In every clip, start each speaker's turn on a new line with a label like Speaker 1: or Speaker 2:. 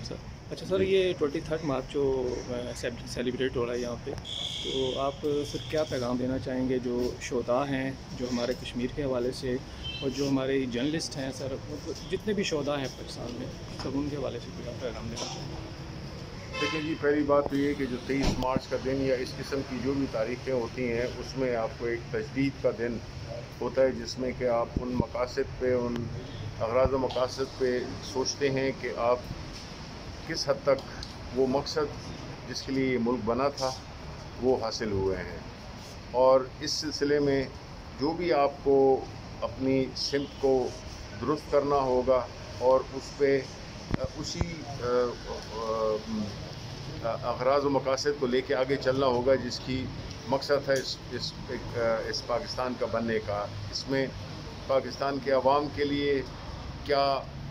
Speaker 1: سر اچھا سر، یہ 23 مارچ جو سیلیبریٹ ہو رہا ہے یہاں پہ، تو آپ سر کیا پیغام دینا چاہیں گے جو شہداء ہیں جو ہمارے کشمیر کے حوالے سے، اور جو ہمارے جرنلسٹ ہیں سر، جتنے بھی شہداء ہیں پاکستان میں، سب ان کے حوالے سے کیا پیغام دینا چاہیں گے؟
Speaker 2: دیکھیں جی، پہلی بات تو یہ کہ جو 23 مارچ کا دن یا اس قسم کی جو بھی تاریخیں ہوتی ہیں، اس میں آپ کو ایک تجدید کا دن ہوتا ہے، جس میں کہ آپ ان مقاصد پہ، ان اغراض و مقاصد پہ سوچتے ہیں کہ آپ کس حد تک وہ مقصد جس کے لیے یہ ملک بنا تھا وہ حاصل ہوئے ہیں. اور اس سلسلے میں جو بھی آپ کو اپنی سمت کو درست کرنا ہوگا اور اس پہ اسی اغراض و مقاصد کو لے کے آگے چلنا ہوگا جس کی مقصد ہے اس پاکستان کا بننے کا. اس میں پاکستان کے عوام کے لیے کیا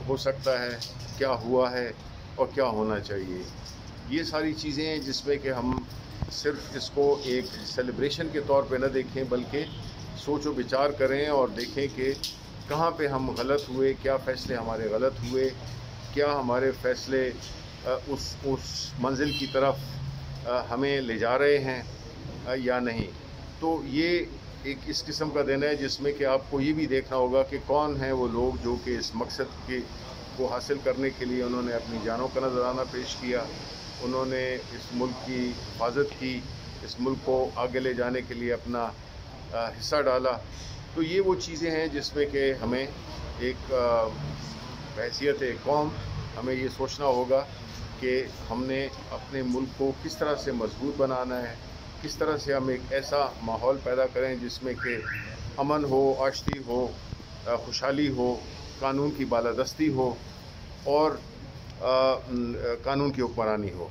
Speaker 2: ہو سکتا ہے، کیا ہوا ہے اور کیا ہونا چاہیے، یہ ساری چیزیں ہیں جس میں کہ ہم صرف اس کو ایک سیلیبریشن کے طور پہ نہ دیکھیں، بلکہ سوچ و بچار کریں اور دیکھیں کہ کہاں پہ ہم غلط ہوئے، کیا فیصلے ہمارے غلط ہوئے، کیا ہمارے فیصلے اس منزل کی طرف ہمیں لے جا رہے ہیں یا نہیں. تو یہ ایک اس قسم کا دن ہے جس میں کہ آپ کو یہ بھی دیکھنا ہوگا کہ کون ہیں وہ لوگ جو کہ اس مقصد کو حاصل کرنے کے لیے انہوں نے اپنی جانوں کا نذرانہ پیش کیا، انہوں نے اس ملک کی حفاظت کی، اس ملک کو آگے لے جانے کے لیے اپنا حصہ ڈالا. تو یہ وہ چیزیں ہیں جس میں کہ ہمیں ایک بحیثیت قوم ہمیں یہ سوچنا ہوگا کہ ہم نے اپنے ملک کو کس طرح سے مضبوط بنانا ہے، کس طرح سے ہم ایک ایسا ماحول پیدا کریں جس میں کہ امن ہو، آشتی ہو، خوشحالی ہو، قانون کی بالادستی ہو اور قانون کی حکمرانی ہو.